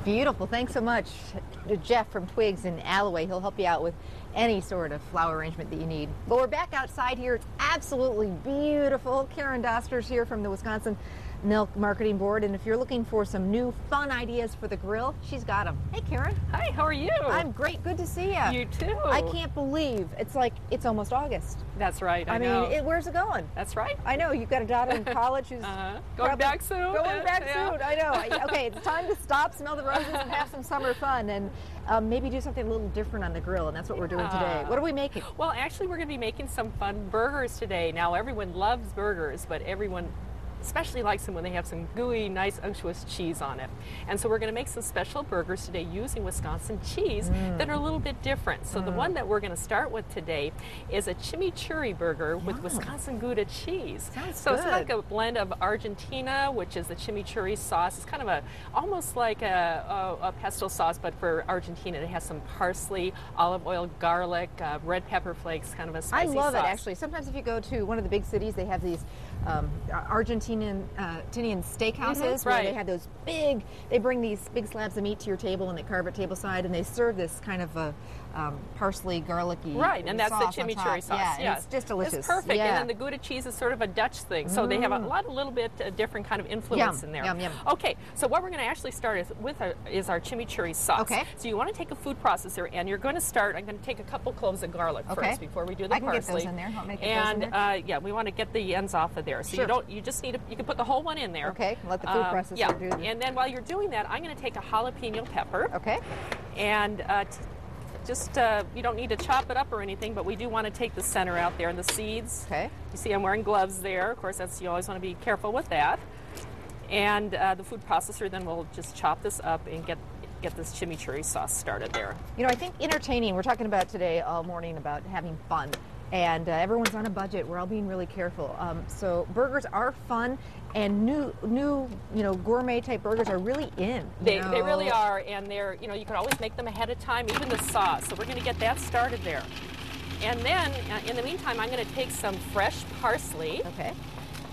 Beautiful. Thanks so much to Jeff from Twigs in Alloway. He'll help you out with any sort of flower arrangement that you need. But we're back outside here. It's absolutely beautiful. Karen Doster's here from the Wisconsin Milk Marketing Board, and if you're looking for some new fun ideas for the grill, she's got them. Hey, Karen. Hi, how are you? I'm great. Good to see you. You too. I can't believe it's almost August. That's right. I know. mean, where's it going? That's right. I know. You've got a daughter in college who's going back soon. Going back soon. I know. Okay, it's time to stop, smell the roses, and have some summer fun, and maybe do something a little different on the grill, and that's what we're doing today. What are we making? Well, actually, we're going to be making some fun burgers today. Now, everyone loves burgers, but everyone especially likes them when they have some gooey, nice, unctuous cheese on it. And so we're going to make some special burgers today using Wisconsin cheese that are a little bit different. So the one that we're going to start with today is a chimichurri burger with Wisconsin Gouda cheese. Sounds so good. It's like a blend of Argentina, which is the chimichurri sauce. It's kind of almost like a pesto sauce, but for Argentina. It has some parsley, olive oil, garlic, red pepper flakes, kind of a spicy sauce. I love it, actually. Sometimes if you go to one of the big cities, they have these Argentinian steakhouses where they have those they bring these big slabs of meat to your table and they carve it tableside, and they serve this kind of a parsley, garlicky and that's the chimichurri sauce. Yeah, it's just delicious. It's perfect. And then the Gouda cheese is sort of a Dutch thing, so they have a little bit different kind of influence in there. Yum. Okay, so what we're going to actually start is our chimichurri sauce. Okay. So you want to take a food processor, and you're going to start. I'm going to take a couple cloves of garlic first before we do the parsley. I can get those in there. I'll make those in there. We want to get the ends off of there. So you just need you can put the whole one in there. Okay. Let the food processor do this. And then while you're doing that, I'm going to take a jalapeno pepper. Okay. And you don't need to chop it up or anything, but we do want to take the center out there and the seeds. Okay. You see I'm wearing gloves there. Of course, you always want to be careful with that. And the food processor then will just chop this up and get this chimichurri sauce started there. You know, I think entertaining, we're talking about today all morning about having fun. And everyone's on a budget. We're all being really careful. So burgers are fun, and new gourmet type burgers are really in. They really are, and they're you can always make them ahead of time, even the sauce. So we're going to get that started there. And then in the meantime, I'm going to take some fresh parsley. Okay.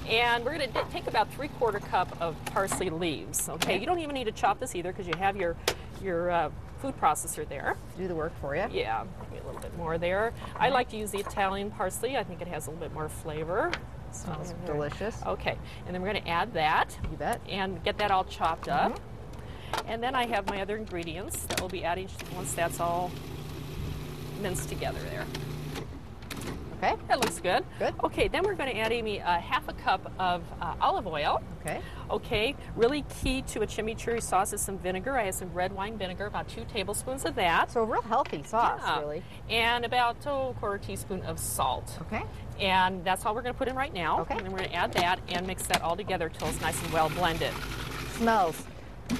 And we're going to take about 3/4 cup of parsley leaves. Okay. You don't even need to chop this either because you have your food processor there. Do the work for you. Yeah, maybe a little bit more there. I like to use the Italian parsley. I think it has a little bit more flavor. Sounds delicious. Okay, and then we're going to add that. You bet. And get that all chopped up. And then I have my other ingredients that we'll be adding once that's all minced together there. Okay. That looks good. Good. Okay, then we're going to add, Amy, 1/2 cup of olive oil. Okay. Okay, really key to a chimichurri sauce is some vinegar. I have some red wine vinegar, about 2 tablespoons of that. So a real healthy sauce, really. And about 1/4 teaspoon of salt. Okay. And that's all we're going to put in right now. Okay. And then we're going to add that and mix that all together till it's nice and well blended. Smells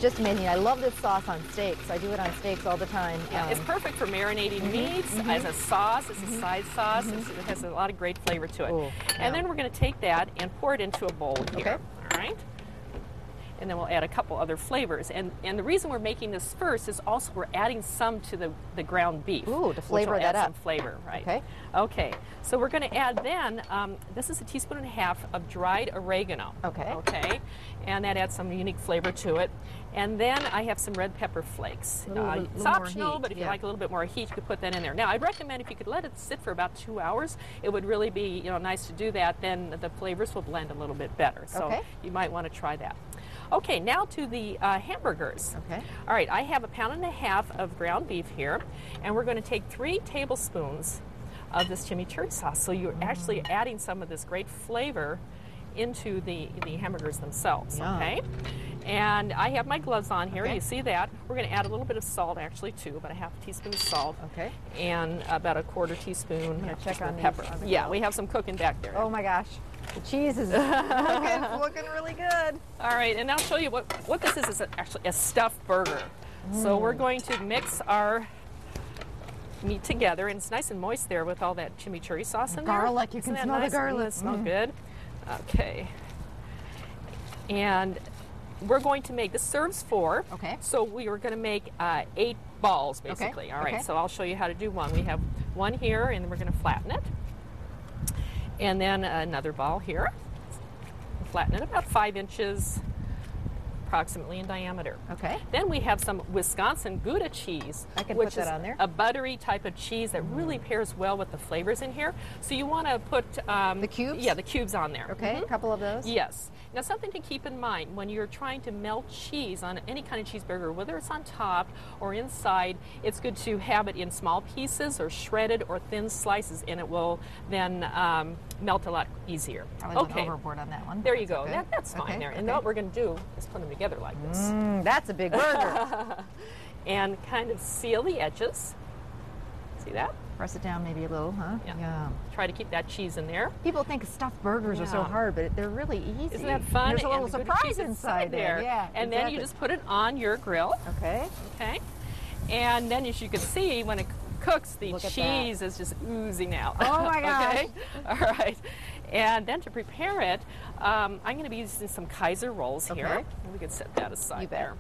just amazing. I love this sauce on steaks. I do it on steaks all the time. Yeah, it's perfect for marinating meats as a sauce. It's a side sauce. It has a lot of great flavor to it. Ooh, and then we're going to take that and pour it into a bowl here. Okay. All right. And then we'll add a couple other flavors. And the reason we're making this first is also we're adding some to the ground beef. Ooh, to flavor which will that add up. some flavor, right? Okay. Okay. So we're going to add then, this is 1.5 teaspoons of dried oregano. Okay. Okay. And that adds some unique flavor to it. And then I have some red pepper flakes. It's optional, but if you like a little bit more heat, you could put that in there. Now, I'd recommend if you could let it sit for about 2 hours, it would really be nice to do that. Then the flavors will blend a little bit better. So you might want to try that. Okay, now to the hamburgers. Okay. All right, I have 1.5 pounds of ground beef here, and we're going to take 3 tablespoons of this chimichurri sauce. So you're actually adding some of this great flavor into the hamburgers themselves. Okay. And I have my gloves on here. You see that? We're going to add a little bit of salt, actually, too, about 1/2 teaspoon of salt. Okay. And about 1/4 teaspoon of pepper. Yeah, we have some cooking back there. Oh my gosh. The cheese is looking really good. All right, and I'll show you what this is actually a stuffed burger. So we're going to mix our meat together, and it's nice and moist there with all that chimichurri sauce in there. Garlic, you can smell the garlic. It smells good. Okay. And we're going to make, this serves 4. Okay. So we are going to make 8 balls, basically. Okay. All right, Okay. so I'll show you how to do one. We have one here, and then we're going to flatten it. And then another ball here. Flatten it about 5 inches approximately in diameter. Okay. Then we have some Wisconsin Gouda cheese, I can which put that is on there. a buttery type of cheese that really pairs well with the flavors in here. So you want to put the cubes? Yeah, the cubes on there. Okay, a couple of those. Yes. Now, something to keep in mind when you're trying to melt cheese on any kind of cheeseburger, whether it's on top or inside, it's good to have it in small pieces or shredded or thin slices, and it will then melt a lot easier. I went overboard on that one. There you go. Okay. That's fine Okay, there. And okay. what we're going to do is put them together like this. That's a big burger. And kind of seal the edges. See that? Press it down maybe a little, huh? Yeah. Try to keep that cheese in there. People think stuffed burgers are so Yeah. hard, but they're really easy. Isn't that fun? There's a little And the Gouda surprise cheese inside there. Yeah. And then you exactly. just put it on your grill. Okay. Okay. And then as you can see, when it cooks, the Look at cheese is just oozing out. Oh my gosh. Okay? All right. And then to prepare it, I'm going to be using some Kaiser rolls here. Okay. We can set that aside You bet. there.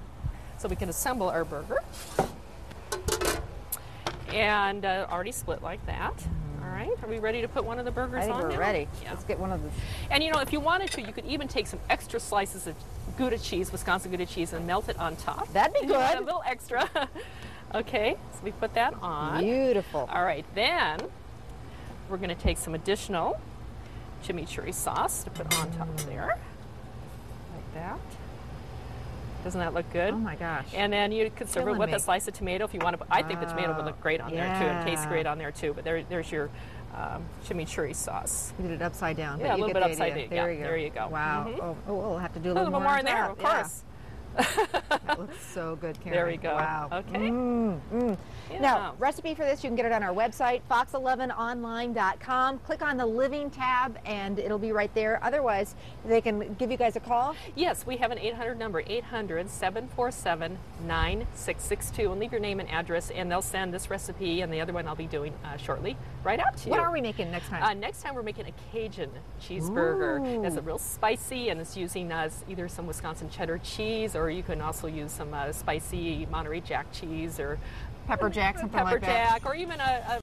So we can assemble our burger. And already split like that. All right. Are we ready to put one of the burgers I think on we're now? ready. Yeah. Let's get one of the. And you know, if you wanted to, you could even take some extra slices of Gouda cheese, Wisconsin Gouda cheese, and melt it on top. That'd be You want good. a little extra. Okay, so we put that on. Beautiful. All right, then we're going to take some additional chimichurri sauce to put on top of there, like that. Doesn't that look good? Oh my gosh. And then you could serve it Killing with me. a slice of tomato if you want to. I think the tomato would look great on there too, and taste yeah. great on there too. But there's your chimichurry sauce. You did it upside down. Yeah, but a you little get bit the upside idea. down. There Yeah, you go. there you go. Wow. Mhm. Oh, we'll have to do A little bit more in there, top. of course. That looks so good, Karen. There we go. Wow. Okay. Yeah. Now, recipe for this, you can get it on our website, fox11online.com. Click on the Living tab, and it'll be right there. Otherwise, they can give you guys a call. Yes, we have an 800 number, 800-747-9662, and leave your name and address, and they'll send this recipe and the other one I'll be doing shortly right out to you. What are we making next time? Next time we're making a Cajun cheeseburger. Ooh. It's a real spicy, and it's using either some Wisconsin cheddar cheese, or you can also use some spicy Monterey Jack cheese, or Pepper jack, something pepper like that. jack, or even a